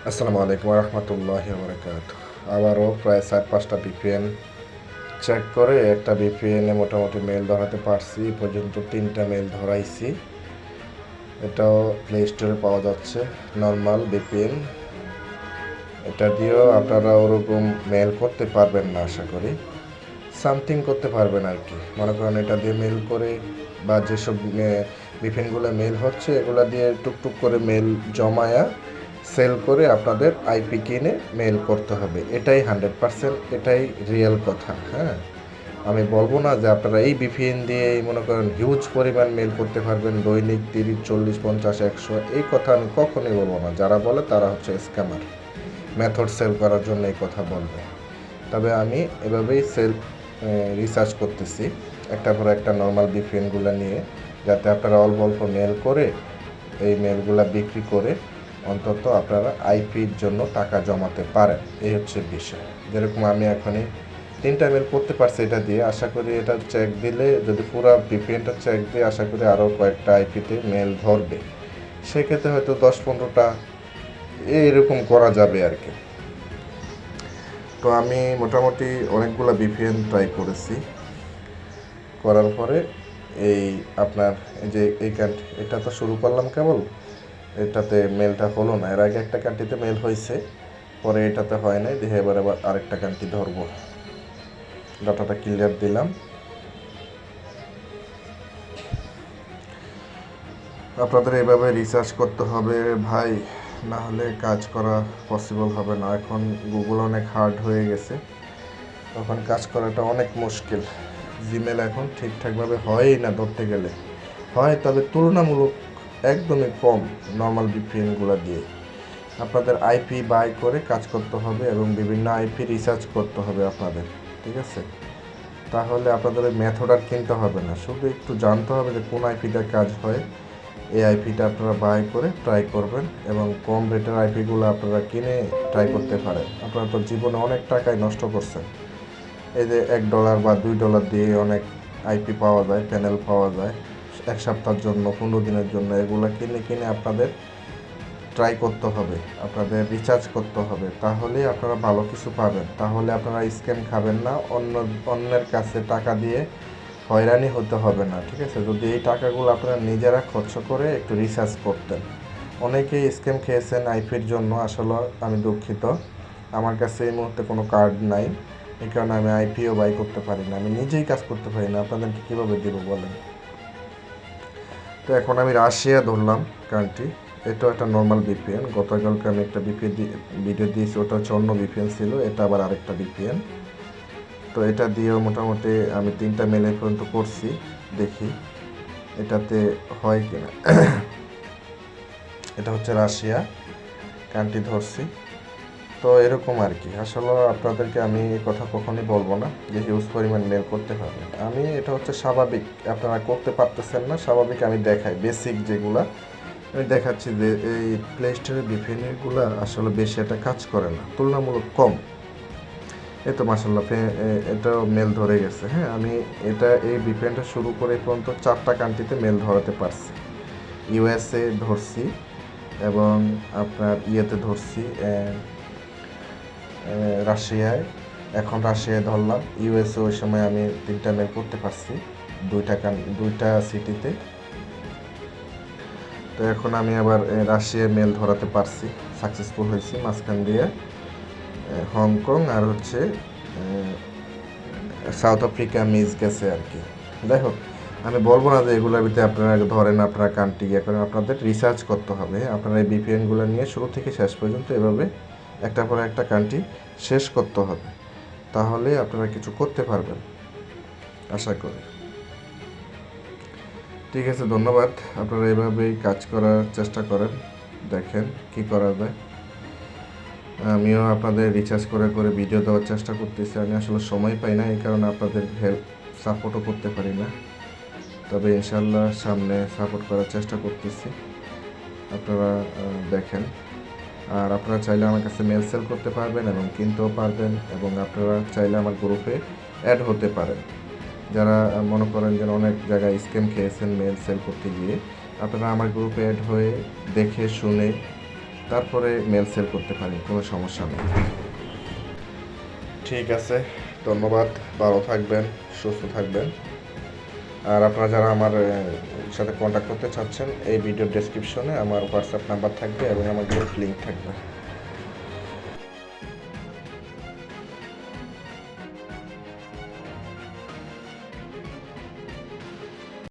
আসসালামু আলাইকুম রহমতুল্লাহি বারাকাতুহু। আবারও প্রায় 4-5টা ভিপিএন চেক করে একটা ভিপিএনে মোটামুটি মেল ধরাতে পারছি। এই পর্যন্ত 3টা মেল ধরাইছি। এটাও প্লে স্টোরে পাওয়া যাচ্ছে, নর্মাল ভিপিএন। এটা দিয়েও আপনারা ওরকম মেল করতে পারবেন না, আশা করি সামথিং করতে পারবেন আর কি। মনে করেন এটা দিয়ে মেল করে বা যেসব ভিপিএনগুলো মেল হচ্ছে এগুলা দিয়ে টুকটুক করে মেল জমায়া সেল করে আপনাদের আইপি কিনে মেল করতে হবে। এটাই 100%, এটাই রিয়েল কথা। হ্যাঁ, আমি বলবো না যে আপনারা এই ভিপিএন দিয়ে মনে করেন হিউজ পরিমাণ মেল করতে পারবেন দৈনিক 30, 40, 50, 100। এই কথা আমি কখনোই বলবো না। যারা বলে তারা হচ্ছে স্ক্যামার, মেথড সেল করার জন্য এই কথা বলবে। তবে আমি এভাবেই রিসার্চ করতেছি একটার পর একটা নর্মাল ভিপিএনগুলো নিয়ে, যাতে আপনারা অল্প অল্প মেল করে এই মেলগুলো বিক্রি করে অন্তত আপনারা আইপির জন্য টাকা জমাতে পারেন। এই হচ্ছে বিষয়। যেরকম আমি এখনই 3টা মেল করতে পারছি এটা দিয়ে। আশা করি এটা চেক দিলে, যদি পুরো ভিপিএনটা চেক দিয়ে, আশা করি আরও কয়েকটা আইপিতে মেল ধরবে। সেক্ষেত্রে হয়তো 10-15টা এরকম করা যাবে আর কি। তো আমি মোটামুটি অনেকগুলো ভিপিএন ট্রাই করেছি। করার পরে এই আপনার এই যে এটা তো শুরু করলাম কেবল, এটাতে মেলটা হলো না। এর আগে একটা কান্ট্রিতে মেল হয়েছে, পরে এটাতে হয় নাই, দেখে এবার আরেকটা কান্ট্রি ধরবো। ডাটাটা ক্লিয়ার দিলাম। আপনাদের এইভাবে রিসার্চ করতে হবে ভাই, না হলে কাজ করা পসিবল হবে না। এখন গুগল অনেক হার্ড হয়ে গেছে, তখন কাজ করাটা অনেক মুশকিল। জিমেল এখন ঠিকঠাকভাবে হয়ই না, ধরতে গেলে হয় তবে তুলনামূলক একদমই কম নর্মাল ভিপিএনগুলো দিয়ে। আপনাদের আইপি বাই করে কাজ করতে হবে এবং বিভিন্ন আইপি রিসার্চ করতে হবে আপনাদের, ঠিক আছে? তাহলে আপনাদের ওই মেথড আর কিনতে হবে না, শুধু একটু জানতে হবে যে কোন আইপিটা কাজ হয়। এই আইপিটা আপনারা বাই করে ট্রাই করবেন এবং কম রেটের আইপিগুলো আপনারা কিনে ট্রাই করতে পারেন। আপনারা তো জীবনে অনেক টাকাই নষ্ট করছেন। এই যে $1 বা $2 দিয়ে অনেক আইপি পাওয়া যায়, প্যানেল পাওয়া যায় 1 সপ্তাহের জন্য, 15 দিনের জন্য। এগুলো কিনে আপনাদের ট্রাই করতে হবে, আপনাদের রিচার্জ করতে হবে। তাহলেই আপনারা ভালো কিছু পাবেন। তাহলে আপনারা স্ক্যাম খাবেন না, অন্যের কাছে টাকা দিয়ে হয়রানি হতে হবে না, ঠিক আছে? যদি এই টাকাগুলো আপনারা নিজেরা খরচ করে একটু রিসার্চ করতেন। অনেকেই স্ক্যাম খেয়েছেন আইপির জন্য। আসলে আমি দুঃখিত, আমার কাছে এই মুহূর্তে কোনো কার্ড নাই, এই কারণে আমি আইপিও বাই করতে পারি না, আমি নিজেই কাজ করতে পারি না। আপনাদেরকে কীভাবে দেবো বলেন? তো এখন আমি রাশিয়া ধরলাম কান্ট্রি। এটাও একটা নর্মাল ভিপিএন। গতকালকে আমি একটা ভিডিও দিয়েছি, ওটা হচ্ছে অন্য ভিপিএন ছিল, এটা আবার আরেকটা ভিপিএন। তো এটা দিয়েও মোটামুটি আমি 3টা মেলে পর্যন্ত করছি, দেখি এটাতে হয় কিনা। এটা হচ্ছে রাশিয়া কান্ট্রি ধরছি। তো এরকম আর কি। আসলে আপনাদেরকে আমি এই কথা কখনই বলবো না যে হিউজ পরিমাণ মেল করতে পারবেন। এটা হচ্ছে স্বাভাবিক, আপনারা করতে পারতেছেন না, স্বাভাবিক আমি দেখাই বেসিক যেগুলা আমি দেখাচ্ছি যে এই প্লে স্টোরের ভিপিএনগুলো আসলে বেশি একটা কাজ করে না, তুলনামূলক কম। এই তো মাসাল্লাহ এটাও মেল ধরে গেছে। হ্যাঁ, আমি এই ভিপিএনটা শুরু করে পর্যন্ত 4টা কান্ট্রিতে মেল ধরাতে পারছি। ইউএসএ ধরছি এবং আপনার ইয়েতে ধরছি রাশিয়ায়। এখন রাশিয়ায় ধরলাম। ইউএসএ ওই সময় আমি 3টা মেল করতে পারছি 2টা সিটিতে। তো এখন আমি আবার রাশিয়ায় মেল ধরাতে পারছি, সাকসেসফুল হয়েছি। মাঝখান দিয়ে হংকং আর হচ্ছে সাউথ আফ্রিকা মিস গেছে আর কি। যাই হোক, আমি বলবো না যে এগুলোর ভিতরে আপনারা ধরেন আপনারা কান্ট্রি ইয়ে করেন, আপনাদের রিসার্চ করতে হবে। আপনারা এই ভিপিএনগুলো নিয়ে শুরু থেকে শেষ পর্যন্ত এভাবে একটার পর একটা কান্ট্রি শেষ করতে হবে, তাহলে আপনারা কিছু করতে পারবেন আশা করি। ঠিক আছে, ধন্যবাদ। আপনারা এভাবেই কাজ করার চেষ্টা করেন, দেখেন কি করা যায়। আমিও আপনাদের রিচার্জ করে ভিডিও দেওয়ার চেষ্টা করতেছি। আমি আসলে সময় পাই না, এই কারণে আপনাদের হেল্প সাপোর্টও করতে পারি না। তবে ইনশাল্লাহ সামনে সাপোর্ট করার চেষ্টা করতেছি, আপনারা দেখেন। আর আপনারা চাইলে আমার কাছে মেল সেল করতে পারবেন এবং কিনতেও পারবেন, এবং আপনারা চাইলে আমার গ্রুপে অ্যাড হতে পারেন। যারা মনে করেন যে অনেক জায়গায় স্ক্যাম খেয়েছেন মেল সেল করতে গিয়ে, আপনারা আমার গ্রুপে অ্যাড হয়ে দেখে শুনে তারপরে মেল সেল করতে পারি, কোনো সমস্যা নেই। ঠিক আছে, ধন্যবাদ, ভালো থাকবেন, সুস্থ থাকবেন। আর আপনারা যারা আমার সাথে কন্ট্যাক্ট করতে চাচ্ছেন, এই ভিডিওর ডেসক্রিপশনে আমার হোয়াটসঅ্যাপ নাম্বার থাকবে এবং আমার গ্রুপ লিঙ্ক থাকবে।